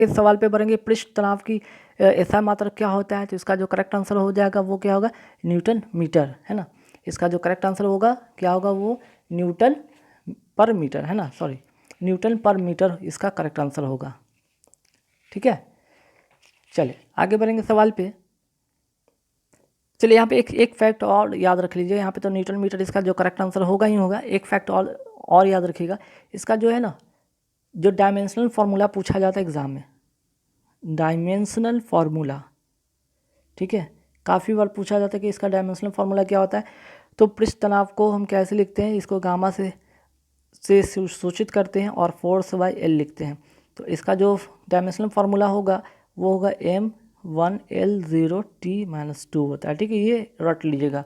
इस सवाल पे बढ़ेंगे, पृष्ठ तनाव की ऐसा मात्रक क्या होता है, तो इसका जो करेक्ट आंसर हो जाएगा वो क्या होगा, न्यूटन मीटर, है ना। इसका जो करेक्ट आंसर होगा क्या होगा, वो न्यूटन पर मीटर, है ना, सॉरी न्यूटन पर मीटर इसका करेक्ट आंसर होगा। ठीक है, चलिए आगे बढ़ेंगे सवाल पे। चलिए यहाँ पे एक फैक्ट और याद रख लीजिए, यहाँ पे तो न्यूटन मीटर इसका जो करेक्ट आंसर होगा ही होगा। एक फैक्ट और याद रखिएगा, इसका जो है ना, जो डायमेंशनल फार्मूला पूछा जाता है एग्जाम में, डायमेंशनल फार्मूला, ठीक है, काफ़ी बार पूछा जाता है कि इसका डायमेंशनल फार्मूला क्या होता है। तो पृष्ठ तनाव को हम कैसे लिखते हैं, इसको गामा से सूचित करते हैं और फोर्स बाय एल लिखते हैं। तो इसका जो डायमेंशनल फार्मूला होगा वो होगा m1L0T-2 होता है। ठीक है, ये रट लीजिएगा।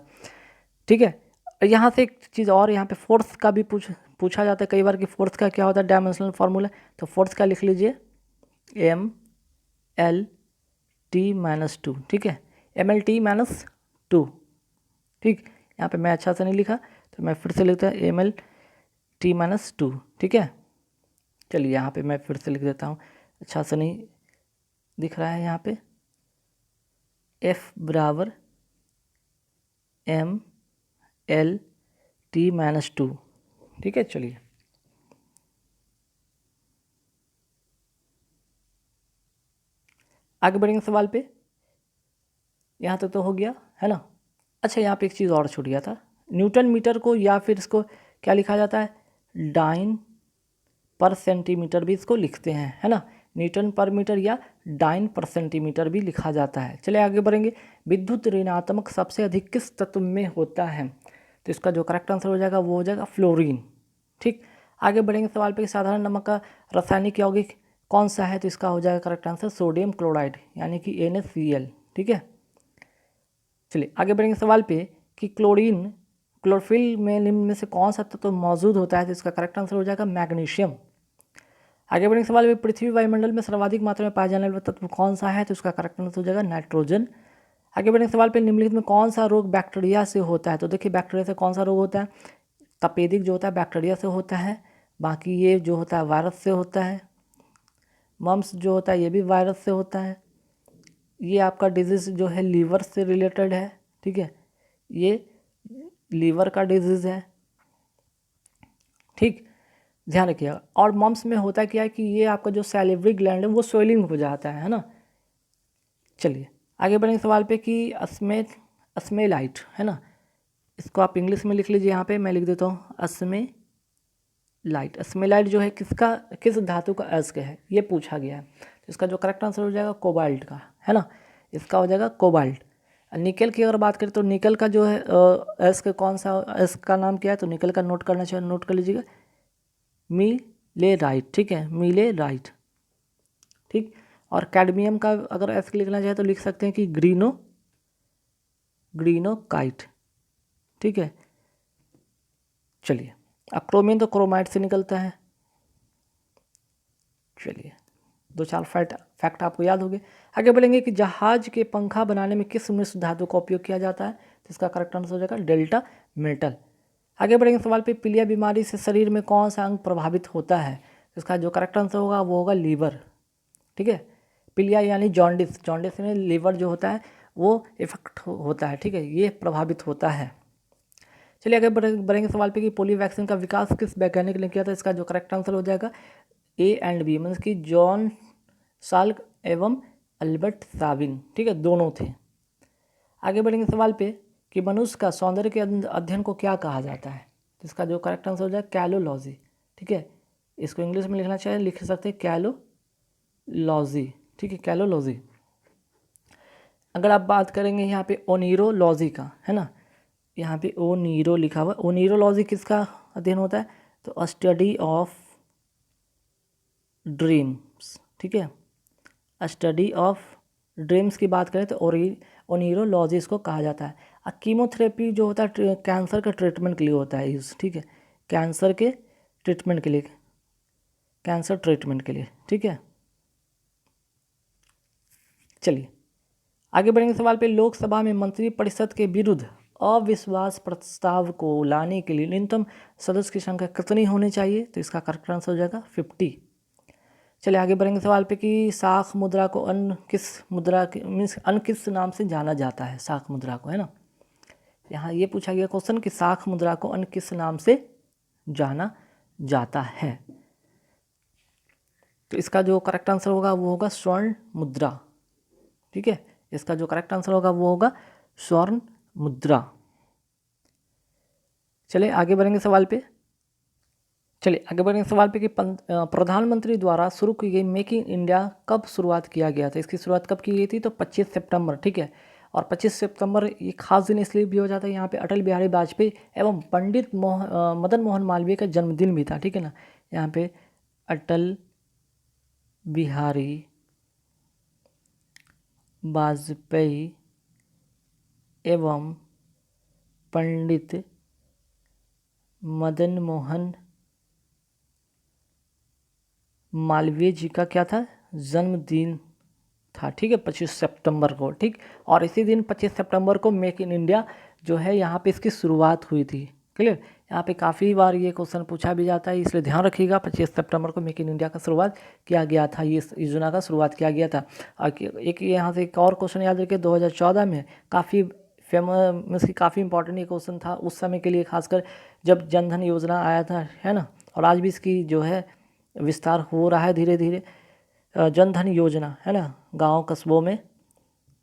ठीक है, यहाँ से एक चीज़ और, यहाँ पे फोर्स का भी पूछा जाता है कई बार कि फोर्स का क्या होता है डायमेंशनल फार्मूला। तो फोर्स का लिख लीजिए mLT-2। ठीक है, mLT-2। ठीक, यहाँ पे मैं अच्छा से नहीं लिखा तो मैं फिर से लिखता हूँ mLT-2। ठीक है, चलिए यहाँ पे मैं फिर से लिख देता हूँ, अच्छा से नहीं दिख रहा है यहाँ पे। F बराबर mLT-2। ठीक है, चलिए आगे बढ़ेंगे सवाल पे। यहाँ तक तो हो गया, है ना। अच्छा, यहाँ पे एक चीज़ और छूट गया था, न्यूटन मीटर को या फिर इसको क्या लिखा जाता है, डाइन पर सेंटीमीटर भी इसको लिखते हैं, है ना। न्यूटन पर मीटर या डाइन पर सेंटीमीटर भी लिखा जाता है। चलिए आगे बढ़ेंगे, विद्युत ऋणात्मक सबसे अधिक किस तत्व में होता है, तो इसका जो करेक्ट आंसर हो जाएगा वो हो जाएगा फ्लोरीन। ठीक, आगे बढ़ेंगे सवाल पे, साधारण नमक का रासायनिक यौगिक कौन सा है, तो इसका हो जाएगा करेक्ट आंसर सोडियम क्लोराइड यानी कि NaCl। ठीक है, चलिए आगे बढ़ेंगे सवाल पे कि क्लोरोफिल में निम्न में से कौन सा तत्व मौजूद होता है, तो इसका करेक्ट आंसर हो जाएगा मैग्नीशियम। आगे बढ़ेंगे सवाल में, पृथ्वी वायुमंडल में सर्वाधिक मात्रा में पाया जाने वाला तत्व कौन सा है, तो इसका करेक्ट आंसर हो जाएगा नाइट्रोजन। आगे बढ़ेंगे सवाल पे, निम्नलिखित में कौन सा रोग बैक्टीरिया से होता है, तो देखिए बैक्टीरिया से कौन सा रोग होता है, तपेदिक जो होता है बैक्टीरिया से होता है, बाकी ये जो होता है वायरस से होता है, मम्स जो होता है ये भी वायरस से होता है, ये आपका डिजीज़ जो है लीवर से रिलेटेड है। ठीक है, ये लीवर का डिजीज़ है। ठीक, ध्यान रखिएगा। और मम्स में होता क्या है कि ये आपका जो सैलिवरी ग्लैंड है वो स्वेलिंग हो जाता है ना। चलिए आगे बढ़ेंगे सवाल पे कि अस्मेलाइट, है ना, इसको आप इंग्लिश में लिख लीजिए, यहाँ पे मैं लिख देता हूँ अस्मेलाइट। अस्मेलाइट जो है किस धातु का अयस्क है, ये पूछा गया है। तो इसका जो करेक्ट आंसर हो जाएगा कोबाल्ट का, है ना, इसका हो जाएगा कोबाल्ट। निकल की अगर बात करें तो निकल का जो है अयस्क कौन सा, अयस्क का नाम क्या है, तो निकल का नोट करना चाहिए, नोट कर लीजिएगा, मीलेराइट। ठीक है, मीलेराइट। ठीक, और कैडमियम का अगर अयस्क लिखना चाहे तो लिख सकते हैं कि ग्रीनोकाइट। ठीक है, चलिए अब क्रोमियम तो क्रोमाइट से निकलता है। चलिए 2-4 फैक्ट आपको याद हो गए। आगे बढ़ेंगे कि जहाज के पंखा बनाने में किस मिश्र धातु का उपयोग किया जाता है, तो इसका करेक्ट आंसर हो जाएगा डेल्टा मेटल। आगे बढ़ेंगे सवाल पे, पीलिया बीमारी से शरीर में कौन सा अंग प्रभावित होता है, तो इसका जो करेक्ट आंसर होगा वो होगा लीवर। ठीक है, पीलिया यानी जॉन्डिस, जॉन्डिस में लीवर जो होता है वो इफेक्ट होता है। ठीक है, ये प्रभावित होता है। चलिए आगे बढ़ेंगे सवाल पे कि पोलियो वैक्सीन का विकास किस वैज्ञानिक ने किया था, इसका जो करेक्ट आंसर हो जाएगा A&B, मीन्स कि जॉन साल्क एवं अल्बर्ट साबिन। ठीक है, दोनों थे। आगे बढ़ेंगे सवाल पे कि मनुष्य का सौंदर्य के अध्ययन को क्या कहा जाता है, तो इसका जो करेक्ट आंसर हो जाएगा कैलोलॉजी। ठीक है, इसको इंग्लिश में लिखना चाहिए, लिख सकते हैं कैलोलॉजी। ठीक है, कैलोलॉजी। अगर आप बात करेंगे यहाँ पे ओनीरोलॉजी का, है ना, यहाँ पे ओनीरो लिखा हुआ, ओनीरोलॉजी किसका अध्ययन होता है, तो स्टडी ऑफ ड्रीम्स। ठीक है, स्टडी ऑफ ड्रीम्स की बात करें तो ओनीरोलॉजी इसको कहा जाता है। कीमोथेरेपी जो होता है कैंसर के ट्रीटमेंट के लिए होता है यूज़। ठीक है, कैंसर के ट्रीटमेंट के लिए, कैंसर ट्रीटमेंट के लिए। ठीक है, चलिए आगे बढ़ेंगे सवाल पे, लोकसभा में मंत्रिपरिषद के विरुद्ध अविश्वास प्रस्ताव को लाने के लिए न्यूनतम सदस्य की संख्या कितनी होनी चाहिए, तो इसका करेक्ट आंसर हो जाएगा 50। चलिए आगे बढ़ेंगे सवाल पे कि साख मुद्रा को अन्य किस मुद्रा के मीन्स अन्य किस नाम से जाना जाता है, साख मुद्रा को, है ना। यहाँ ये पूछा गया क्वेश्चन कि साख मुद्रा को अन्य किस नाम से जाना जाता है। तो इसका जो करेक्ट आंसर होगा वो होगा स्वर्ण मुद्रा। ठीक है, इसका जो करेक्ट आंसर होगा वो होगा स्वर्ण मुद्रा। चलिए आगे बढ़ेंगे सवाल पे। कि प्रधानमंत्री द्वारा शुरू की गई मेक इन इंडिया कब शुरुआत किया गया था। इसकी शुरुआत कब की गई थी, तो 25 सितंबर। ठीक है, और 25 सितंबर ये खास दिन इसलिए भी हो जाता है, यहाँ पे अटल बिहारी वाजपेयी एवं पंडित मदन मोहन मालवीय का जन्मदिन भी था। ठीक है ना, यहाँ पे अटल बिहारी वाजपेयी एवं पंडित मदन मोहन मालवीय जी का क्या था, जन्मदिन था। ठीक है, 25 सितंबर को। ठीक, और इसी दिन 25 सितंबर को मेक इन इंडिया जो है यहाँ पे इसकी शुरुआत हुई थी। क्लियर, यहाँ पे काफ़ी बार ये क्वेश्चन पूछा भी जाता है, इसलिए ध्यान रखिएगा। 25 सितंबर को मेक इन इंडिया का शुरुआत किया गया था, ये योजना का शुरुआत किया गया था। और एक यहाँ से एक और क्वेश्चन याद रखिए, 2014 में काफ़ी फेमस मीन्स काफ़ी इंपॉर्टेंट ये क्वेश्चन था उस समय के लिए, खासकर जब जनधन योजना आया था, है ना। और आज भी इसकी जो है विस्तार हो रहा है धीरे धीरे, जनधन योजना, है ना, गांव कस्बों में।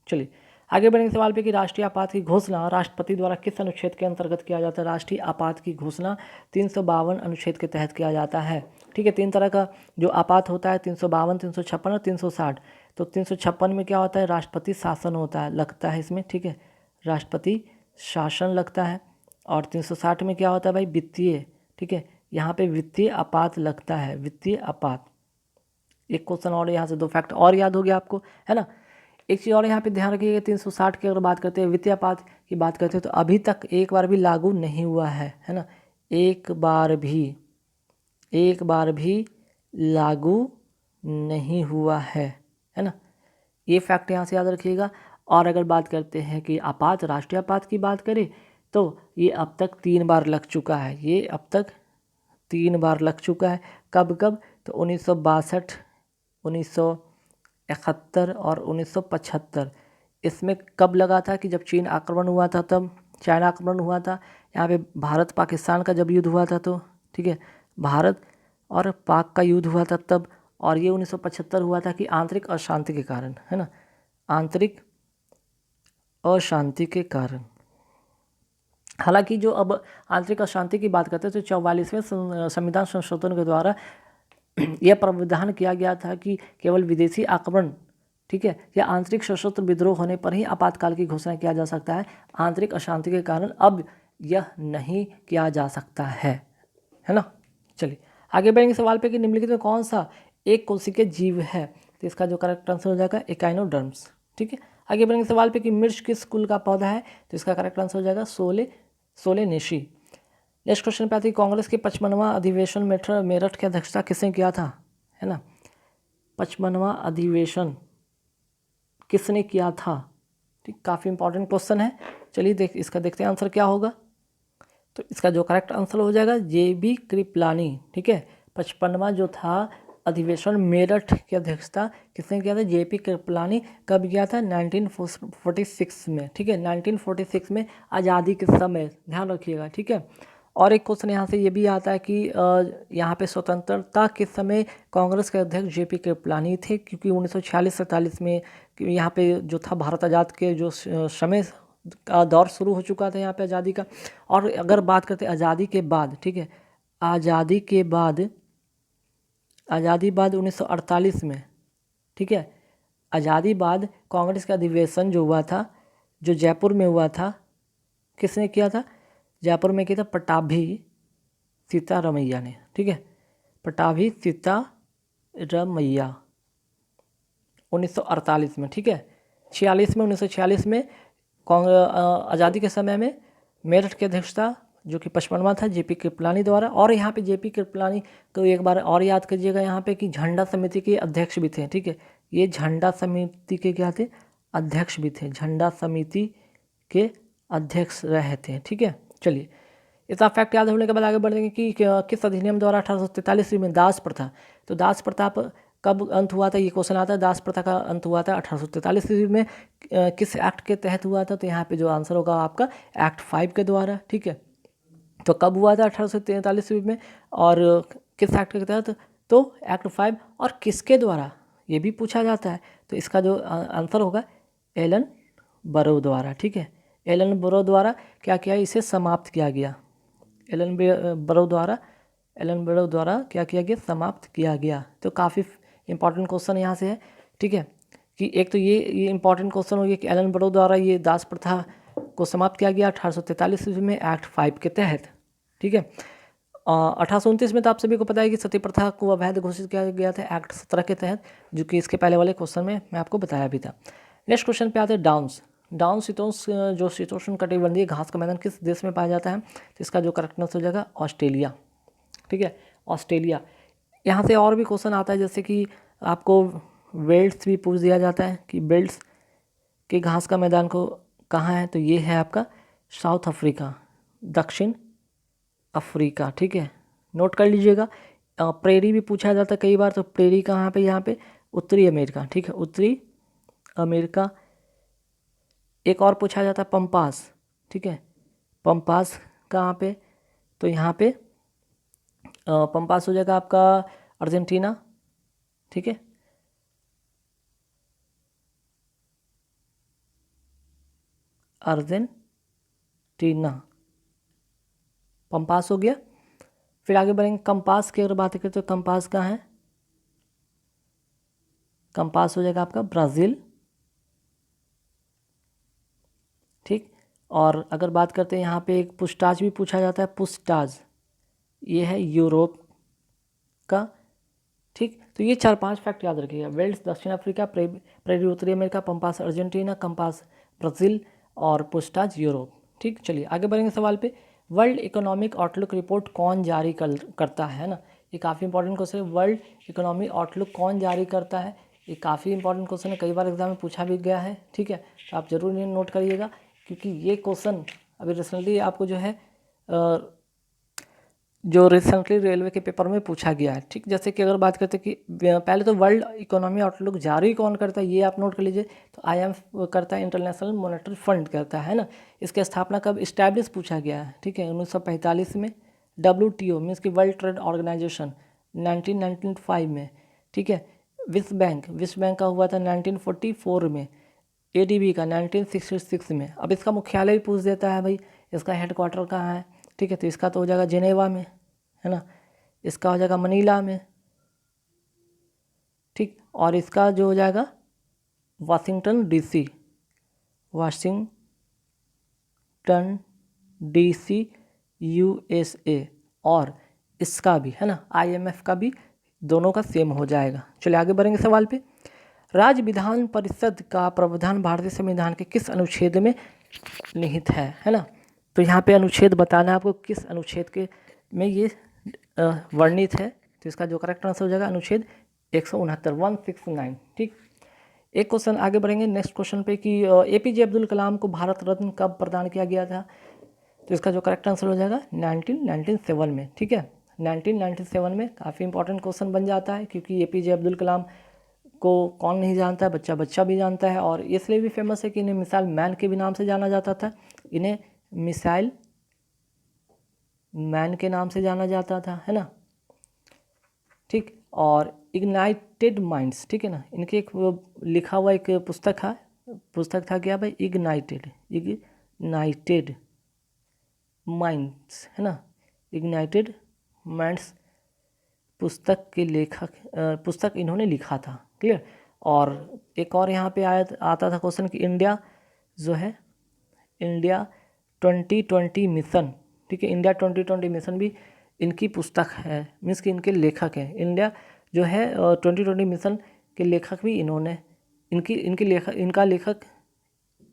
चलिए आगे बढ़ेंगे सवाल पे कि राष्ट्रीय आपात की घोषणा राष्ट्रपति द्वारा किस अनुच्छेद के अंतर्गत किया जाता है। राष्ट्रीय आपात की घोषणा 352 अनुच्छेद के तहत किया जाता है। ठीक है, 3 तरह का जो आपात होता है, 352, 356 और 360। तो 356 में क्या होता है, राष्ट्रपति शासन होता है, लगता है इसमें। ठीक है, राष्ट्रपति शासन लगता है। और 360 में क्या होता है भाई, वित्तीय। ठीक है, यहाँ पे वित्तीय आपात लगता है, वित्तीय आपात। एक क्वेश्चन और यहाँ से 2 फैक्ट और याद हो गया आपको, है ना। एक चीज़ और यहाँ पे ध्यान रखिएगा, 360 की अगर बात करते हैं, वित्तीय आपात की बात करते हैं, तो अभी तक एक बार भी लागू नहीं हुआ है ना। एक बार भी लागू नहीं हुआ है ना। ये फैक्ट यहाँ से याद रखिएगा। और अगर बात करते हैं कि आपात, राष्ट्रीय आपात की बात करें, तो ये अब तक 3 बार लग चुका है, ये अब तक 3 बार लग चुका है। कब कब, तो 1962, 1971 और 1975। इसमें कब लगा था कि जब चीन आक्रमण हुआ था, तब चाइना आक्रमण हुआ था यहाँ पे, भारत पाकिस्तान का जब युद्ध हुआ था, तो ठीक है, भारत और पाक का युद्ध हुआ था तब। और ये 1975 हुआ था कि आंतरिक अशांति के कारण, है ना, आंतरिक अशांति के कारण। हालांकि जो अब आंतरिक अशांति की बात करते हैं, तो 44वें संविधान संशोधन के द्वारा यह प्रावधान किया गया था कि केवल विदेशी आक्रमण, ठीक है, या आंतरिक सशस्त्र विद्रोह होने पर ही आपातकाल की घोषणा किया जा सकता है। आंतरिक अशांति के कारण अब यह नहीं किया जा सकता है ना। चलिए आगे बढ़ेंगे सवाल पे कि निम्नलिखित में कौन सा एक कोशिकीय जीव है। तो इसका जो करेक्ट आंसर हो जाएगा एकाइनोडर्म्स। ठीक है, आगे बढ़ेंगे सवाल पे कि मिर्च किस कुल का पौधा है। तो इसका करेक्ट आंसर हो जाएगा सोलेनेसी। नेक्स्ट क्वेश्चन पे आती है, कांग्रेस के 55वां अधिवेशन मेरठ की अध्यक्षता किसने किया था, है ना। 55वां अधिवेशन किसने किया था। ठीक, काफ़ी इंपॉर्टेंट क्वेश्चन है। चलिए इसका देखते हैं आंसर क्या होगा। तो इसका जो करेक्ट आंसर हो जाएगा JB कृपलानी। ठीक है, 55वां जो था अधिवेशन मेरठ की अध्यक्षता किसने किया था, JP कृपलानी। कब किया था, 1946 में। ठीक है, 1946 में, आज़ादी के समय, ध्यान रखिएगा। ठीक है, और एक क्वेश्चन यहाँ से ये भी आता है कि यहाँ पे स्वतंत्रता के समय कांग्रेस के अध्यक्ष JP कृपलानी थे, क्योंकि 1946-47 में यहाँ पे जो था भारत आज़ाद के जो समय का दौर शुरू हो चुका था यहाँ पे आज़ादी का। और अगर बात करते हैं आज़ादी के बाद, ठीक है, आज़ादी बाद 1948 में, ठीक है, आज़ादी बाद कांग्रेस का अधिवेशन जो हुआ था, जो जयपुर में हुआ था, किसने किया था, जयपुर में किया था पट्टाभी सीतारमैया ने। ठीक है, पट्टाभी सीतारमैया 1948 में। ठीक है, 1946 में आज़ादी के समय में मेरठ की अध्यक्षता जो कि 55वां था JP कृपलानी द्वारा। और यहाँ पे JP कृपलानी को एक बार और याद कीजिएगा यहाँ पे कि झंडा समिति के अध्यक्ष भी थे। ठीक है, ये झंडा समिति के क्या थे, अध्यक्ष भी थे, झंडा समिति के अध्यक्ष रहे थे। ठीक है, चलिए इतना फैक्ट याद होने के बाद आगे बढ़ेंगे कि किस अधिनियम द्वारा 1843 में दास प्रथा। तो दास प्रथा कब अंत हुआ था, ये क्वेश्चन आता है। दास प्रथा का अंत हुआ था 1843 ईस्वी में। किस एक्ट के तहत हुआ था, तो यहाँ पे जो आंसर होगा आपका एक्ट 5 के द्वारा, ठीक है। तो कब हुआ था 1843 ईस्वी में, और किस एक्ट के तहत, तो एक्ट 5, और किसके द्वारा ये भी पूछा जाता है। तो इसका जो आंसर होगा एलन बरो द्वारा, ठीक है। एलन बरो द्वारा क्या किया, इसे समाप्त किया गया। एलन बरो द्वारा क्या किया गया, समाप्त किया गया। तो काफ़ी इंपॉर्टेंट क्वेश्चन यहाँ से है, ठीक है, कि एक तो ये इंपॉर्टेंट क्वेश्चन हो गया कि एलन बरो द्वारा ये दास प्रथा को समाप्त किया गया 1843 ईस्वी में एक्ट 5 के तहत, ठीक है। 1829 में तो आप सभी को पता है कि सती प्रथा को अवैध घोषित किया गया था एक्ट 17 के तहत, जो कि इसके पहले वाले क्वेश्चन में मैं आपको बताया भी था। नेक्स्ट क्वेश्चन पे आते हैं डाउन्स। डाउन शीतोष्ण जो शीतोष्ण कटिबंधीय घास का मैदान किस देश में पाया जाता है, तो इसका जो करेक्ट आंसर हो जाएगा ऑस्ट्रेलिया, ठीक है, ऑस्ट्रेलिया। यहाँ से और भी क्वेश्चन आता है, जैसे कि आपको बेल्ट्स भी पूछ दिया जाता है कि बेल्ट्स के घास का मैदान को कहाँ है, तो ये है आपका साउथ अफ्रीका, दक्षिण अफ्रीका, ठीक है, नोट कर लीजिएगा। प्रेरी भी पूछा जाता है कई बार, तो प्रेरी कहाँ पे, यहाँ पे उत्तरी अमेरिका, ठीक है, उत्तरी अमेरिका। एक और पूछा जाता है पंपास, ठीक है, पंपास कहाँ पे, तो यहाँ पे पंपास हो जाएगा आपका अर्जेंटीना, ठीक है, अर्जेंटीना, पंपास हो गया। फिर आगे बढ़ेंगे, कंपास की अगर बात करें तो कंपास कहाँ है, कंपास हो जाएगा आपका ब्राज़ील, ठीक। और अगर बात करते हैं यहाँ पे एक पुस्टाज भी पूछा जाता है, पुस्टाज, ये है यूरोप का, ठीक। तो ये 4-5 फैक्ट याद रखिएगा। वेल्स दक्षिण अफ्रीका, प्रेरी उत्तरी America, pampas Argentina, compass Brazil और पुस्टाज यूरोप, ठीक। चलिए आगे बढ़ेंगे सवाल पे। वर्ल्ड इकोनॉमिक आउटलुक रिपोर्ट कौन जारी करता है ना, ये काफ़ी इंपॉर्टेंट क्वेश्चन है। वर्ल्ड इकोनॉमिक आउटलुक कौन जारी करता है, ये काफ़ी इंपॉर्टेंट क्वेश्चन है, कई बार एग्जाम में पूछा भी गया है, ठीक है। तो आप जरूर इन्हें नोट करिएगा, क्योंकि ये क्वेश्चन अभी रिसेंटली आपको जो है जो रिसेंटली रेलवे के पेपर में पूछा गया है, ठीक। जैसे कि अगर बात करते हैं कि पहले तो वर्ल्ड इकोनॉमी आउटलुक जारी कौन करता है, ये आप नोट कर लीजिए। तो IMF करता है, इंटरनेशनल मॉनेटरी फंड करता है ना। इसकी स्थापना कब इस्टेब्लिश पूछा गया है, ठीक है, 1945 में। WTO मीन्स की वर्ल्ड ट्रेड ऑर्गेनाइजेशन 1995 में, ठीक है। विश्व बैंक का हुआ था 1944 में। ADB का 1966 में। अब इसका मुख्यालय भी पूछ देता है भाई, इसका हेडक्वार्टर कहाँ है, ठीक है, तो इसका तो हो जाएगा जेनेवा में, है ना, इसका हो जाएगा मनीला में, ठीक। और इसका जो हो जाएगा वाशिंगटन DC USA। और इसका भी है ना IMF का भी, दोनों का सेम हो जाएगा। चलिए आगे बढ़ेंगे सवाल पे। राज्य विधान परिषद का प्रावधान भारतीय संविधान के किस अनुच्छेद में निहित है ना। तो यहाँ पे अनुच्छेद बताना है आपको, किस अनुच्छेद के में ये वर्णित है। तो इसका जो करेक्ट आंसर हो जाएगा अनुच्छेद 169, ठीक। एक क्वेश्चन आगे बढ़ेंगे नेक्स्ट क्वेश्चन पे कि APJ अब्दुल कलाम को भारत रत्न कब प्रदान किया गया था। तो इसका जो करेक्ट आंसर हो जाएगा 1997 में, ठीक है, 1997 में। काफ़ी इंपॉर्टेंट क्वेश्चन बन जाता है, क्योंकि APJ अब्दुल कलाम को कौन नहीं जानता है, बच्चा भी जानता है। और इसलिए भी फेमस है कि इन्हें मिसाइल मैन के भी नाम से जाना जाता था, इन्हें मिसाइल मैन के नाम से जाना जाता था, है ना, ठीक। और इग्नाइटेड माइंड्स, ठीक है ना, इनके एक लिखा हुआ एक पुस्तक था क्या भाई, इग्नाइटेड माइंड्स, है ना, इग्नाइटेड माइंड्स पुस्तक इन्होंने लिखा था, क्लियर। और एक और यहाँ पे आता था क्वेश्चन कि इंडिया जो है, इंडिया 2020 मिशन, ठीक है, इंडिया 2020 मिशन भी इनकी पुस्तक है, मीन्स कि इनके लेखक हैं। इंडिया जो है 2020 मिशन के लेखक भी इन्होंने,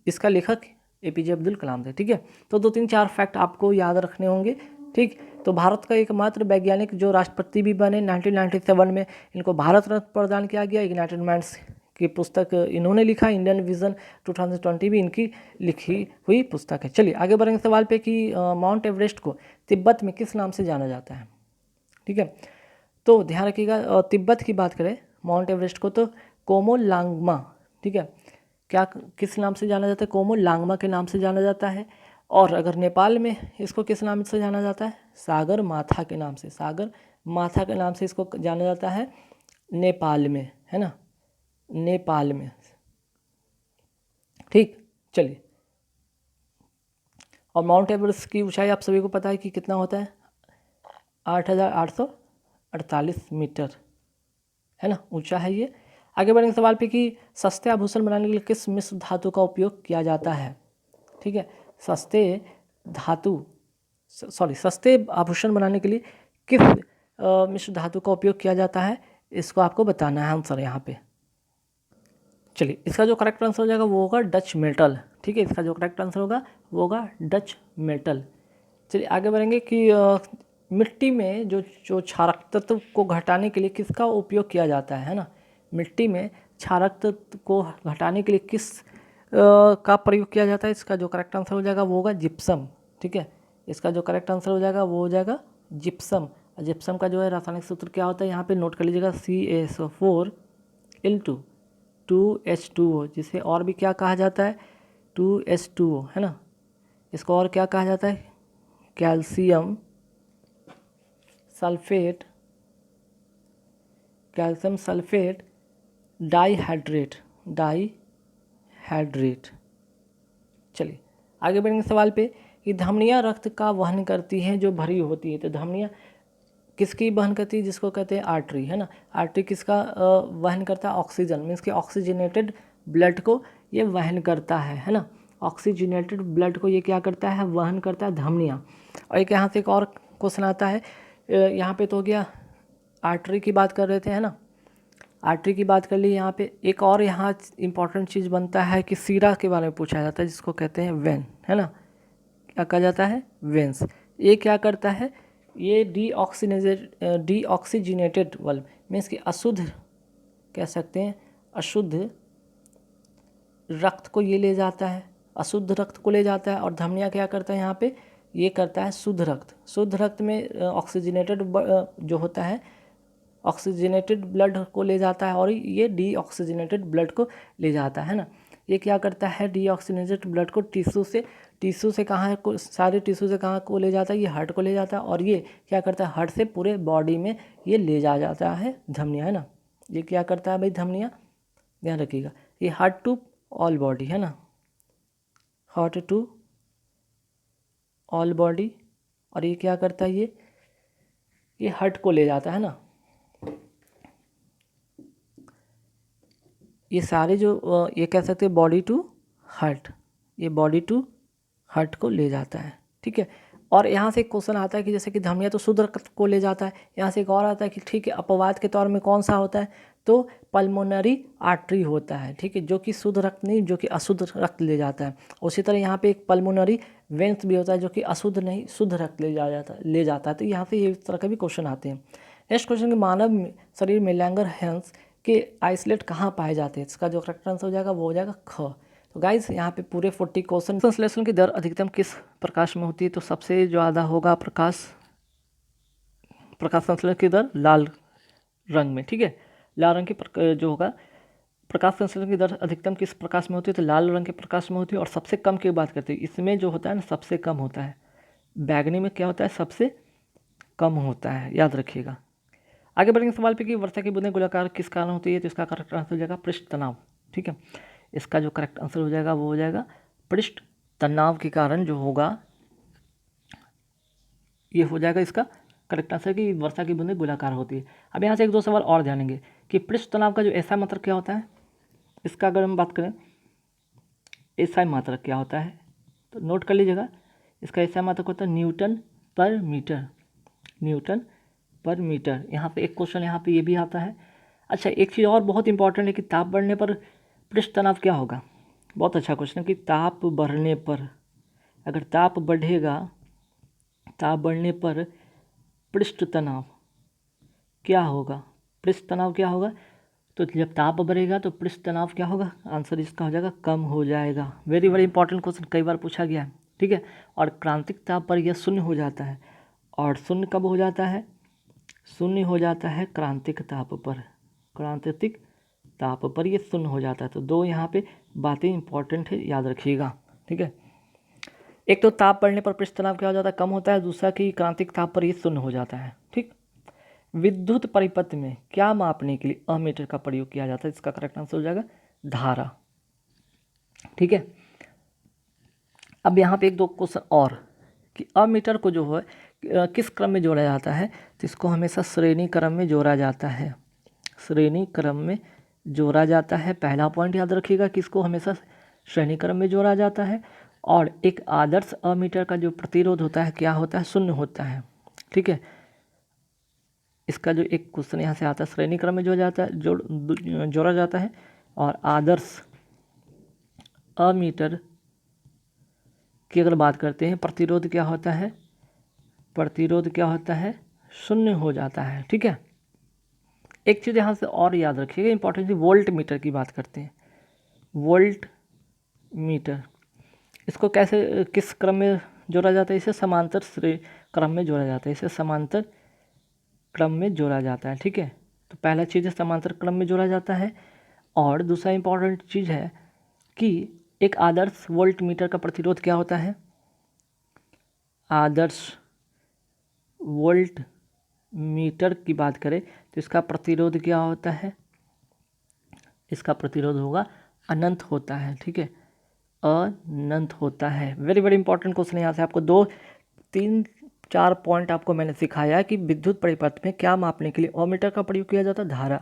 इसका लेखक APJ अब्दुल कलाम थे, ठीक है। तो 2-3-4 फैक्ट आपको याद रखने होंगे, ठीक। तो भारत का एकमात्र वैज्ञानिक जो राष्ट्रपति भी बने 1997 में, इनको भारत रत्न प्रदान किया गया। इग्नाइटेड माइंड्स की पुस्तक इन्होंने लिखा, इंडियन विजन 2020 भी इनकी लिखी हुई पुस्तक है। चलिए आगे बढ़ेंगे सवाल पे कि माउंट एवरेस्ट को तिब्बत में किस नाम से जाना जाता है, ठीक है। तो ध्यान रखिएगा, तिब्बत की बात करें माउंट एवरेस्ट को तो कोमोलांगमा, ठीक है, क्या किस नाम से जाना जाता है? कोमोलांगमा के नाम से जाना जाता है। और अगर नेपाल में इसको किस नाम से जाना जाता है? सागर माथा के नाम से, सागर माथा के नाम से इसको जाना जाता है नेपाल में, है ना, नेपाल में। ठीक, चलिए। और माउंट एवरेस्ट की ऊंचाई आप सभी को पता है कि कितना होता है? 8,848 मीटर, है ना, ऊंचा है ये। आगे बढ़ेंगे सवाल पे कि सस्ते आभूषण बनाने के लिए किस मिश्र धातु का उपयोग किया जाता है? ठीक है, सस्ते आभूषण बनाने के लिए किस मिश्र धातु का उपयोग किया जाता है, इसको आपको बताना है आंसर यहाँ पे। चलिए, इसका जो करेक्ट आंसर हो जाएगा वो होगा डच मेटल। ठीक है, इसका जो करेक्ट आंसर होगा वो होगा डच मेटल। चलिए आगे बढ़ेंगे कि मिट्टी में जो क्षारक तत्व को घटाने के लिए किसका उपयोग किया जाता है ना? मिट्टी में क्षारक तत्व को घटाने के लिए किस का प्रयोग किया जाता है? इसका जो करेक्ट आंसर हो जाएगा वो होगा जिप्सम। ठीक है, इसका जो करेक्ट आंसर हो जाएगा वो हो जाएगा जिप्सम। जिप्सम का जो है रासायनिक सूत्र क्या होता है यहाँ पे नोट कर लीजिएगा, CaSO4 2H2O, जिसे और भी क्या कहा जाता है? 2H2O, है ना। इसको और क्या कहा जाता है? Calcium sulphate dihydrate. चलिए आगे बढ़ेंगे सवाल पे कि धमनियाँ रक्त का वहन करती हैं जो भरी होती है। तो धमनियाँ किसकी वहन करती है? जिसको कहते हैं आर्टरी, है ना। आर्टरी किसका वहन करता है? ऑक्सीजन, मीन्स कि ऑक्सीजनेटेड ब्लड को ये वहन करता है ना। ऑक्सीजनेटेड ब्लड को ये क्या करता है? वहन करता है धमनियाँ। और एक यहाँ से एक और क्वेश्चन आता है, यहाँ पे तो हो गया आर्टरी की बात कर रहे थे, है ना, आर्टरी की बात कर ली। यहाँ पे एक और यहाँ इंपॉर्टेंट चीज़ बनता है कि सीरा के बारे में पूछा जाता है, जिसको कहते हैं वेन, है ना। क्या कहा जाता है? वेंस। ये क्या करता है? ये डीऑक्सीजनेटेड बल्ब, मीन्स कि अशुद्ध, कह सकते हैं अशुद्ध रक्त को ये ले जाता है, अशुद्ध रक्त को ले जाता है। और धमनियाँ क्या करता है यहाँ पे? ये करता है शुद्ध रक्त। शुद्ध रक्त में ऑक्सीजनेटेड जो होता है, ऑक्सीजनेटेड ब्लड को ले जाता है, और ये डीऑक्सीजनेटेड ब्लड को ले जाता है ना। ये क्या करता है? डीऑक्सीजनेटेड ब्लड को टिश्यू से कहाँ को, सारे टिश्यू से कहाँ को ले जाता है? ये हार्ट को ले जाता है। और ये क्या करता है? हार्ट से पूरे बॉडी में ये ले जाता है धमनियाँ, है ना। ये क्या करता है भाई? धमनियाँ, ध्यान रखिएगा, ये हार्ट टू ऑल बॉडी, है ना, हार्ट टू ऑल बॉडी। और ये क्या करता है? ये हार्ट को ले जाता है ना। ये सारे जो ये कह सकते हैं बॉडी टू हार्ट, ये बॉडी टू हार्ट को ले जाता है। ठीक है, और यहाँ से एक क्वेश्चन आता है कि जैसे कि धमनियाँ तो शुद्ध रक्त को ले जाता है, यहाँ से एक और आता है कि ठीक है, अपवाद के तौर में कौन सा होता है? तो पल्मोनरी आर्टरी होता है। ठीक है, जो कि शुद्ध रक्त नहीं, जो कि अशुद्ध रक्त ले जाता है। उसी तरह यहाँ पे एक पल्मोनरी वेंस भी होता है, जो कि अशुद्ध नहीं, शुद्ध रक्त ले जाता है। तो यहाँ से ये इस तरह के भी क्वेश्चन आते हैं। नेक्स्ट क्वेश्चन, मानव शरीर में लैंगरहैंस के आइसोलेट कहाँ पाए जाते हैं? इसका जो करेक्ट आंसर हो जाएगा वो हो जाएगा ख। तो गाइस यहाँ पे पूरे 40 क्वेश्चन। संश्लेषण की दर अधिकतम किस प्रकाश में होती है? तो सबसे ज़्यादा होगा प्रकाश संश्लेषण की दर लाल रंग में। ठीक है, लाल रंग की जो होगा प्रकाश संश्लेषण की दर अधिकतम किस प्रकाश में होती है? तो लाल रंग के प्रकाश में होती है। और सबसे कम की बात करते हैं, इसमें जो होता है ना सबसे कम होता है, बैगनी में क्या होता है? सबसे कम होता है, याद रखिएगा। आगे बढ़ेंगे सवाल पे कि वर्षा की बूंदें गोलाकार किस कारण होती है? तो इसका करेक्ट आंसर हो जाएगा पृष्ठ तनाव। ठीक है, इसका जो करेक्ट आंसर हो जाएगा वो हो जाएगा पृष्ठ तनाव के कारण जो होगा, ये हो जाएगा इसका करेक्ट आंसर कि वर्षा की बूंदें गोलाकार होती है। अब यहाँ से एक दो सवाल और जानेंगे कि पृष्ठ तनाव का जो ऐसा मात्रक क्या होता है। इसका अगर हम बात करें ऐसा मात्रक क्या होता है, तो नोट कर लीजिएगा, इसका ऐसा मात्रक होता है न्यूटन पर मीटर। न्यूटन पर मीटर। यहाँ पे एक क्वेश्चन यहाँ पे ये भी आता है। अच्छा, एक चीज़ और बहुत इंपॉर्टेंट है कि ताप बढ़ने पर पृष्ठ तनाव क्या होगा? बहुत अच्छा क्वेश्चन कि ताप बढ़ने पर, अगर ताप बढ़ेगा, ताप बढ़ने पर पृष्ठ तनाव क्या होगा? पृष्ठ तनाव क्या होगा? तो जब ताप बढ़ेगा तो पृष्ठ तनाव क्या होगा? आंसर इसका हो जाएगा कम हो जाएगा। वेरी वेरी इंपॉर्टेंट क्वेश्चन, कई बार पूछा गया है। ठीक है, और क्रांतिक ताप पर यह शून्य हो जाता है। और शून्य कब हो जाता है? शून्य हो जाता है क्रांतिक ताप पर। क्रांतिक ताप पर ये शून्य हो जाता है। तो दो यहाँ पे बातें इंपॉर्टेंट है, याद रखिएगा, ठीक है। एक तो ताप बढ़ने पर पृष्ठ तनाव क्या हो जाता है, कम होता है, दूसरा कि क्रांतिक ताप पर ये शून्य हो जाता है, ठीक। विद्युत परिपथ में क्या मापने के लिए अमीटर का प्रयोग किया जाता है, इसका करेक्ट आंसर हो जाएगा धारा, ठीक है। अब यहाँ पे एक दो क्वेश्चन और कि अमीटर को जो है किस क्रम में जोड़ा जाता है, तो इसको हमेशा श्रेणी क्रम में जोड़ा जाता है, श्रेणी क्रम में जोड़ा जाता है। पहला पॉइंट याद रखिएगा कि इसको हमेशा श्रेणी क्रम में जोड़ा जाता है। और एक आदर्श अमीटर का जो प्रतिरोध होता है क्या होता है, शून्य होता है, ठीक है। इसका जो एक क्वेश्चन यहाँ से आता है, श्रेणी क्रम में जोड़ा जाता है, जोड़ा जाता है। और आदर्श अमीटर की अगर बात करते हैं, प्रतिरोध क्या होता है, प्रतिरोध क्या होता है, शून्य हो जाता है, ठीक है। एक चीज़ यहाँ से और याद रखिएगा इंपॉर्टेंट, वोल्ट मीटर की बात करते हैं। वोल्ट मीटर इसको कैसे किस क्रम में जोड़ा जाता है, इसे समांतर क्रम में जोड़ा जाता है, इसे समांतर क्रम में जोड़ा जाता है, ठीक है। तो पहला चीज़ है समांतर क्रम में जोड़ा जाता है। और दूसरा इंपॉर्टेंट चीज़ है कि एक आदर्श वोल्ट मीटर का प्रतिरोध क्या होता है, आदर्श वोल्ट मीटर की बात करें तो इसका प्रतिरोध क्या होता है, इसका प्रतिरोध होगा अनंत होता है, ठीक है, अनंत होता है। वेरी वेरी इंपॉर्टेंट क्वेश्चन यहाँ से आपको 2 3 4 पॉइंट आपको मैंने सिखाया कि विद्युत परिपथ में क्या मापने के लिए अमीटर का प्रयोग किया जाता है,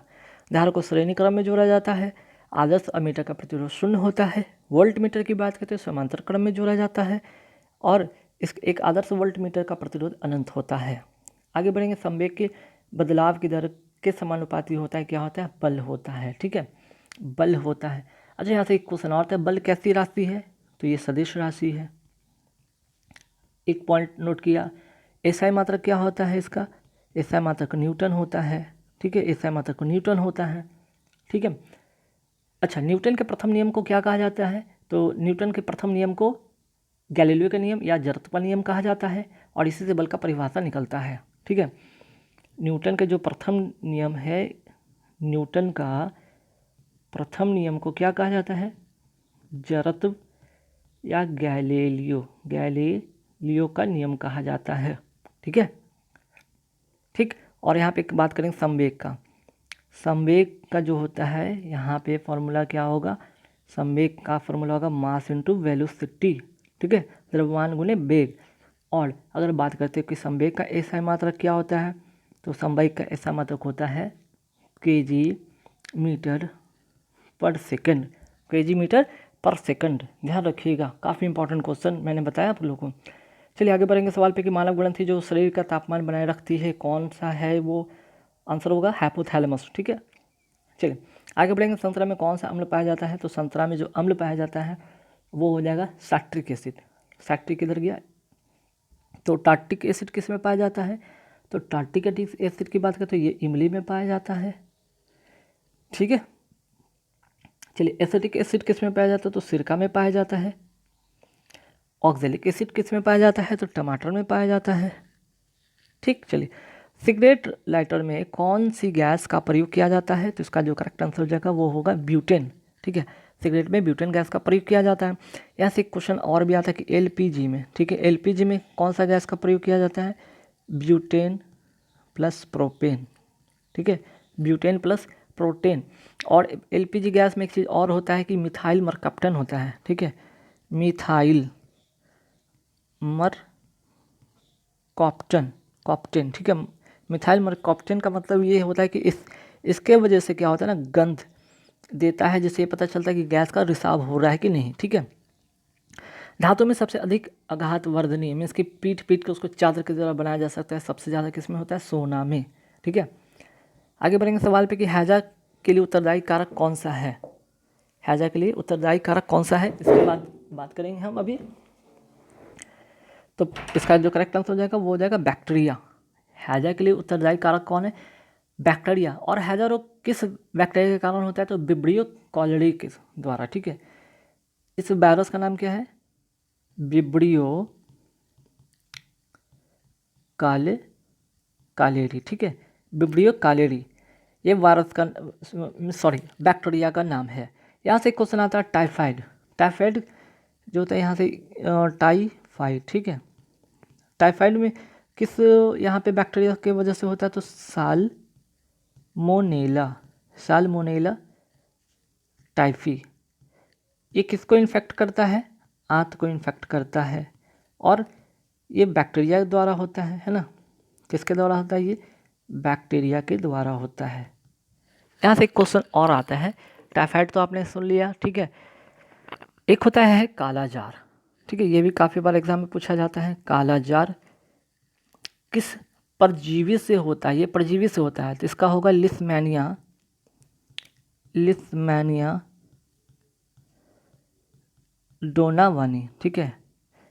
धारा को श्रेणी क्रम में जोड़ा जाता है, आदर्श अमीटर का प्रतिरोध शून्य होता है, वोल्ट मीटर की बात करते हैं समांतर क्रम में जोड़ा जाता है, और इस एक आदर्श वोल्ट मीटर का प्रतिरोध अनंत होता है। आगे बढ़ेंगे, संवेग के बदलाव की दर के समानुपाती होता है, क्या होता है, बल होता है, ठीक है, बल होता है। अच्छा यहाँ से एक क्वेश्चन और था, बल कैसी राशि है, तो ये सदिश राशि है। एक पॉइंट नोट किया, एसआई मात्रक क्या होता है इसका, एसआई मात्रक न्यूटन होता है, ठीक है, एसआई मात्रक न्यूटन होता है, ठीक है। अच्छा, न्यूटन के प्रथम नियम को क्या कहा जाता है, तो न्यूटन के प्रथम नियम को गैलीलियो का नियम या जड़त्व नियम कहा जाता है, और इसी से बल का परिभाषा निकलता है, ठीक है। न्यूटन के जो प्रथम नियम है, न्यूटन का प्रथम नियम को क्या कहा जाता है, जड़त्व या गैलीलियो का नियम कहा जाता है, ठीक है, ठीक। और यहाँ पे एक बात करेंगे संवेग का, संवेग का जो होता है यहाँ पे फॉर्मूला क्या होगा, संवेग का फॉर्मूला होगा मास इंटू वेलोसिटी, ठीक है, द्रव्यमान गुणे वेग। और अगर बात करते हैं कि संवेग का एसआई मात्रक क्या होता है, तो संवेग का एसआई मात्रक होता है केजी मीटर पर सेकंड, केजी मीटर पर सेकंड, ध्यान रखिएगा, काफ़ी इंपॉर्टेंट क्वेश्चन मैंने बताया आप लोगों को। चलिए आगे बढ़ेंगे सवाल पे कि मानव ग्रंथि जो शरीर का तापमान बनाए रखती है कौन सा है, वो आंसर होगा हाइपोथैलेमस, ठीक है। चलिए आगे बढ़ेंगे, संतरा में कौन सा अम्ल पाया जाता है, तो संतरा में जो अम्ल पाया जाता है वो हो जाएगा सैक्ट्रिक एसिड, सैक्ट्रिक इधर गया। तो टार्टिक एसिड किस में पाया जाता है, तो टार्टिक एसिड की बात करें तो ये इमली में पाया जाता है, ठीक है। चलिए एसिटिक एसिड किस में पाया जाता है, तो सिरका में पाया जाता है। ऑक्जेलिक एसिड किस में पाया जाता है, तो टमाटर में पाया जाता है, ठीक। चलिए सिगरेट लाइटर में कौन सी गैस का प्रयोग किया जाता है, तो इसका जो करेक्ट आंसर हो जाएगा वो होगा ब्यूटेन, ठीक है, सिगरेट में ब्यूटेन गैस का प्रयोग किया जाता है। यहाँ से एक क्वेश्चन और भी आता है कि एलपीजी में, ठीक है, एलपीजी में कौन सा गैस का प्रयोग किया जाता है, ब्यूटेन प्लस प्रोपेन, ठीक है, ब्यूटेन प्लस प्रोटेन। और एलपीजी गैस में एक चीज़ और होता है कि मिथाइल मरकप्टन होता है, ठीक है, मिथाइल कॉप्टेन, ठीक है, मिथाइल मरकप्टन का मतलब ये होता है कि इसके वजह से क्या होता है ना, गंध देता है, जिससे ये पता चलता है कि गैस का रिसाव हो रहा है कि नहीं, ठीक है। धातु में सबसे अधिक आघात वर्धनीय मीन्स कि पीट के उसको चादर की तरह बनाया जा सकता है, सबसे ज़्यादा किस में होता है, सोना में, ठीक है। आगे बढ़ेंगे सवाल पे कि हैजा के लिए उत्तरदायी कारक कौन सा है, हैजा के लिए उत्तरदायी कारक कौन सा है, इसके बाद बात करेंगे हम अभी। तो इसका जो करेक्ट आंसर हो जाएगा वो हो जाएगा बैक्टीरिया। हैजा के लिए उत्तरदायी कारक कौन है, बैक्टीरिया। और हैजा रोग किस बैक्टीरिया के कारण होता है, तो विब्रियो कॉलेरी के द्वारा, ठीक है। इस वायरस का नाम क्या है, विब्रियो कालेरी, ठीक है, विब्रियो कालेरी। ये वायरस का बैक्टीरिया का नाम है। यहाँ से क्वेश्चन आता है टाइफाइड। टाइफाइड जो होता है यहाँ से टाइफाइड, ठीक है। टाइफाइड में किस यहाँ पे बैक्टीरिया की वजह से होता है, तो साल्मोनेला टाइफी। ये किसको इन्फेक्ट करता है, आंत को इन्फेक्ट करता है, और ये बैक्टीरिया द्वारा होता है ना। किसके द्वारा होता है, ये बैक्टीरिया के द्वारा होता है। यहाँ से एक क्वेश्चन और आता है, टाइफाइड तो आपने सुन लिया, ठीक है। एक होता है काला जार, ठीक है, ये भी काफ़ी बार एग्जाम में पूछा जाता है। काला जार किस परजीवी से होता है, ये परजीवी से होता है, तो इसका होगा लिस्मेनिया डोनावानी, ठीक है।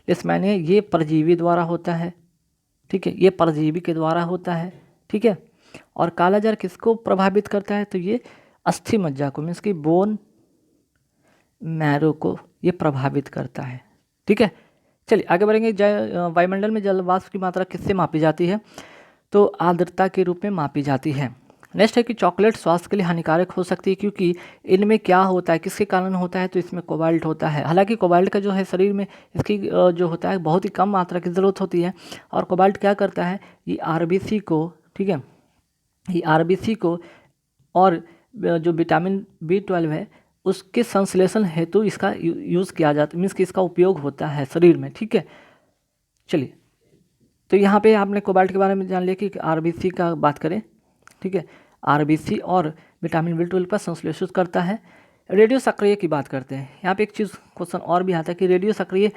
लिस्मेनिया ये परजीवी द्वारा होता है, ठीक है, ये परजीवी के द्वारा होता है, ठीक है। और काला जार किसको प्रभावित करता है, तो ये अस्थि मज्जा को, मीन्स की बोन मैरो को ये प्रभावित करता है, ठीक है। चलिए आगे बढ़ेंगे। वायुमंडल में जल वाष्प की मात्रा किससे मापी जाती है, तो आर्द्रता के रूप में मापी जाती है। नेक्स्ट है कि चॉकलेट स्वास्थ्य के लिए हानिकारक हो सकती है, क्योंकि इनमें क्या होता है, किसके कारण होता है, तो इसमें कोबाल्ट होता है। हालांकि कोबाल्ट का जो है शरीर में इसकी जो होता है बहुत ही कम मात्रा की ज़रूरत होती है। और कोबाल्ट क्या करता है, ये आरबीसी को, ठीक है, ये आरबीसी को और जो विटामिन B12 है उसके संश्लेषण हेतु इसका यूज़ किया जाता है, मीन्स कि इसका उपयोग होता है शरीर में, ठीक है। चलिए, तो यहाँ पे आपने कोबाल्ट के बारे में जान लिया कि आरबीसी का बात करें, ठीक है, आरबीसी और विटामिन B12 पर संश्लेषित करता है। रेडियो सक्रिय की बात करते हैं। यहाँ पे एक चीज़ क्वेश्चन और भी आता है कि रेडियो सक्रिय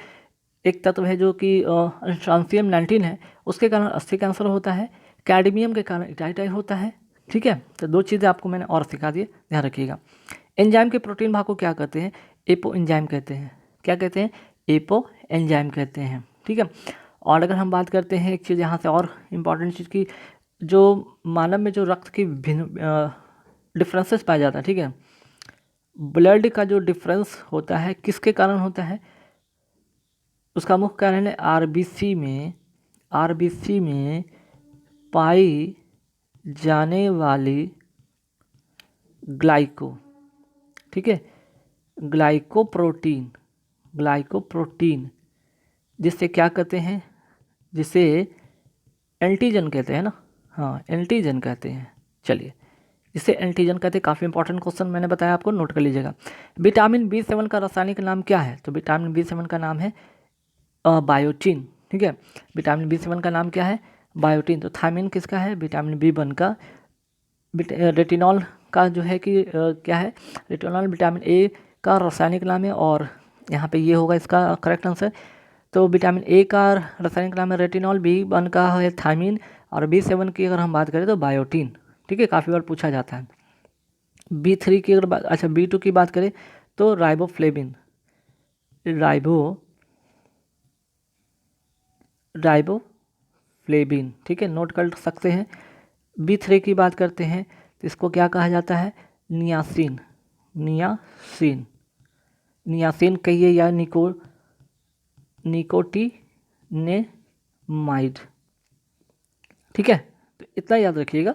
एक तत्व है जो कि स्ट्रांसियम 19 है, उसके कारण अस्थि कैंसर होता है, कैडमियम के कारण इटाइटाई होता है, ठीक है। तो दो चीज़ें आपको मैंने और सिखा दी, ध्यान रखिएगा। एंजाइम के प्रोटीन भाग को क्या कहते हैं, एपो एंजाइम कहते हैं। क्या कहते हैं, एपो एंजाइम कहते हैं, ठीक है। और अगर हम बात करते हैं एक चीज़ यहाँ से और इम्पॉर्टेंट चीज़ की, जो मानव में जो रक्त की भिन्न डिफरेंसेस पाया जाता है, ठीक है, ब्लड का जो डिफरेंस होता है किसके कारण होता है, उसका मुख्य कारण है आरबीसी में पाई जाने वाली ग्लाइको, ठीक है, ग्लाइकोप्रोटीन, जिससे क्या कहते हैं, जिसे एंटीजन कहते हैं ना, हाँ एंटीजन कहते हैं। चलिए, जिसे एंटीजन कहते हैं, काफ़ी इंपॉर्टेंट क्वेश्चन मैंने बताया आपको, नोट कर लीजिएगा। विटामिन B7 का रासायनिक नाम क्या है, तो विटामिन B7 का नाम है बायोटीन, ठीक है। विटामिन B7 का नाम क्या है, बायोटीन। तो थायमिन किसका है, विटामिन B1 का। रेटिनॉल का जो है कि क्या है, रेटिनॉल विटामिन A का रासायनिक नाम है, और यहाँ पे ये होगा इसका करेक्ट आंसर। तो विटामिन A का रासायनिक नाम है रेटिनॉल, B1 का है थायमिन, और B7 की अगर हम बात करें तो बायोटीन, ठीक है, काफ़ी बार पूछा जाता है। B3 की अगर बात, अच्छा B2 की बात करें तो राइबोफ्लेविन, ठीक है, नोट कर सकते हैं। B3 की बात करते हैं तो इसको क्या कहा जाता है, नियासिन कहिए या निकोटिनेमाइड, ठीक है। तो इतना याद रखिएगा।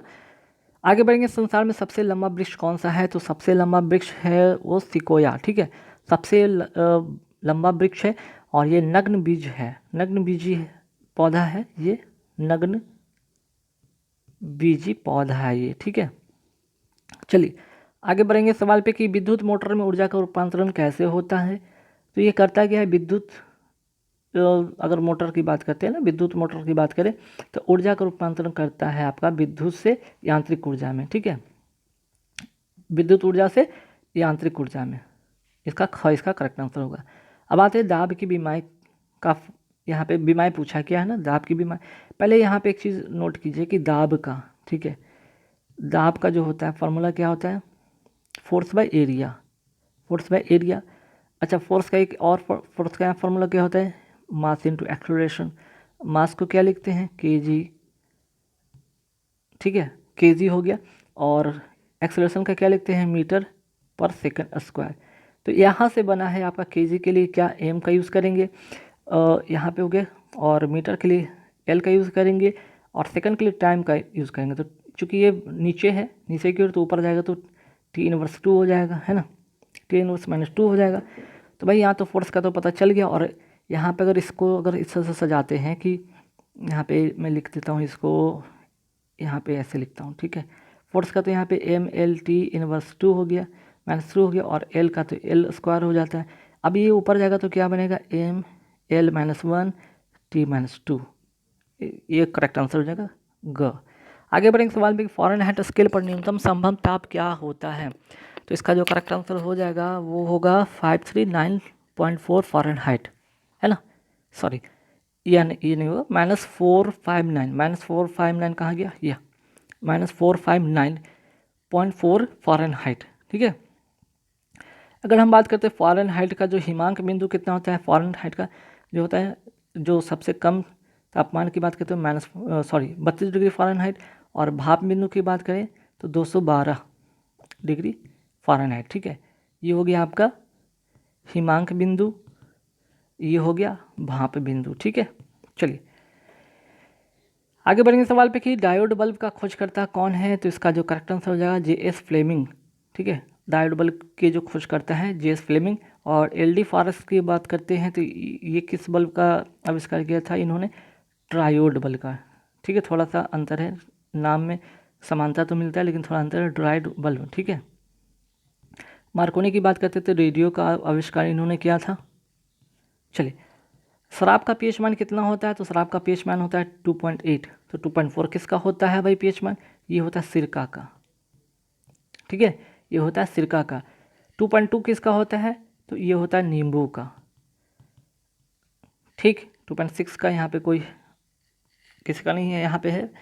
आगे बढ़ेंगे। संसार में सबसे लंबा वृक्ष कौन सा है, तो सबसे लंबा वृक्ष है वो सिकोया, ठीक है, सबसे लंबा वृक्ष है, और ये नग्न बीजी पौधा है, ये नग्न बीजी पौधा है ये, ठीक है। चलिए आगे बढ़ेंगे सवाल पे कि विद्युत मोटर में ऊर्जा का रूपांतरण कैसे होता है, तो ये करता क्या है, विद्युत अगर मोटर की बात करते हैं ना, विद्युत मोटर की बात करें तो ऊर्जा का रूपांतरण करता है आपका विद्युत से यांत्रिक ऊर्जा में, ठीक है, विद्युत ऊर्जा से यांत्रिक ऊर्जा में, इसका करेक्ट आंसर होगा। अब आते हैं दाब की बीमारी का, यहाँ पे बीमारी पूछा क्या है ना, दाब की बीमारी। पहले यहाँ पे एक चीज़ नोट कीजिए कि दाब का, ठीक है, दाब का जो होता है फॉर्मूला क्या होता है, फोर्स बाय एरिया। अच्छा, फोर्स का एक और फोर्स का फॉर्मूला क्या होता है, मास इनटू एक्सेलरेशन। मास को क्या लिखते हैं, केजी, ठीक है, केजी हो गया, और एक्सेलरेशन का क्या लिखते हैं, मीटर पर सेकंड स्क्वायर। तो यहाँ से बना है आपका केजी के लिए क्या एम का यूज़ करेंगे, यहाँ पे हो गया, और मीटर के लिए एल का यूज़ करेंगे, और सेकंड के लिए टाइम का यूज़ करेंगे। तो चूँकि ये नीचे है, नीचे की ओर, तो ऊपर जाएगा तो T इनवर्स 2 हो जाएगा, है ना, T इनवर्स -2 हो जाएगा। तो भाई यहाँ तो फोर्स का तो पता चल गया। और यहाँ पे अगर इसको अगर इस तरह से सजाते हैं कि यहाँ पे मैं लिख देता हूँ इसको, यहाँ पे ऐसे लिखता हूँ, ठीक है। फोर्स का तो यहाँ पे ML T इनवर्स 2 हो गया, -2 हो गया, और L का तो L स्क्वायर हो जाता है। अब ये ऊपर जाएगा तो क्या बनेगा, ML -1 T -2, ये करेक्ट आंसर हो जाएगा ग। आगे बढ़ेंगे सवाल में, फ़ारेनहाइट स्केल पर न्यूनतम संभव ताप क्या होता है। तो इसका जो करेक्ट आंसर हो जाएगा वो होगा 539.4 फ़ारेनहाइट, है ना, सॉरी ये नहीं होगा, -459 कहाँ गया, यह -459.4 फ़ारेनहाइट, ठीक है। अगर हम बात करते हैं फ़ारेनहाइट का जो हिमांक बिंदु कितना होता है, फ़ारेनहाइट का जो होता है, जो सबसे कम तापमान की बात करते हैं 32 डिग्री फ़ारेनहाइट, और भाप बिंदु की बात करें तो 212 डिग्री फ़ारेनहाइट, ठीक है। ये हो गया आपका हिमांक बिंदु, ये हो गया भाप बिंदु, ठीक है। चलिए आगे बढ़ेंगे सवाल पे कि डायोड बल्ब का खोजकर्ता कौन है। तो इसका जो करेक्ट आंसर हो जाएगा JS फ्लेमिंग, ठीक है। डायोड बल्ब के जो खोजकर्ता है JS फ्लेमिंग। और LD फॉरेस्ट की बात करते हैं तो ये किस बल्ब का आविष्कार किया था इन्होंने, ट्रायोड बल्ब का, ठीक है। थोड़ा सा अंतर है, नाम में समानता तो मिलता है लेकिन थोड़ा अंतर है, ट्रायोड बल्ब, ठीक है। मार्कोनी की बात करते थे, रेडियो का आविष्कार इन्होंने किया था। चलिए शराब का pH मान कितना होता है। तो शराब का pH मान होता है 2.8। तो 2.4 किसका होता है भाई pH मान, ये होता है सिरका का, ठीक है, ये होता है सिरका का। 2.2 किसका होता है, तो ये होता है नींबू का, ठीक। 2.6 का यहाँ पे कोई किसी का नहीं है, यहाँ पे है।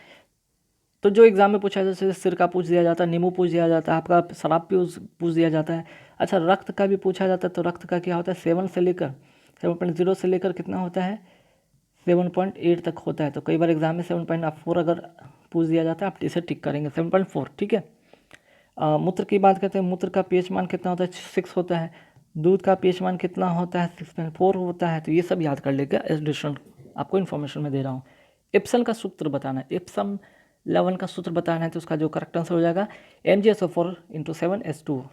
तो जो एग्जाम में पूछा जैसे सिरका पूछ दिया जाता है, नींबू पूछ दिया जाता है, आपका शराब पूछ दिया जाता है। अच्छा रक्त का भी पूछा जाता है, तो रक्त का क्या होता है 7 से लेकर 7.0 से लेकर कितना होता है 7.8 तक होता है। तो कई बार एग्जाम में 7.4 अगर पूछ दिया जाता है, आप इसे टिक करेंगे 7.4, ठीक है। मूत्र की बात करते हैं, मूत्र का pH मान कितना होता है 6 होता है। दूध का pH मान कितना होता है 6.4 होता है। तो ये सब याद कर लेगा, एडिशन आपको इन्फॉर्मेशन में दे रहा हूँ। एप्सन का सूत्र बताना है, एप्सम 11 का सूत्र बताना है। तो उसका जो करेक्ट आंसर हो जाएगा MgSO4 × 7 H2O,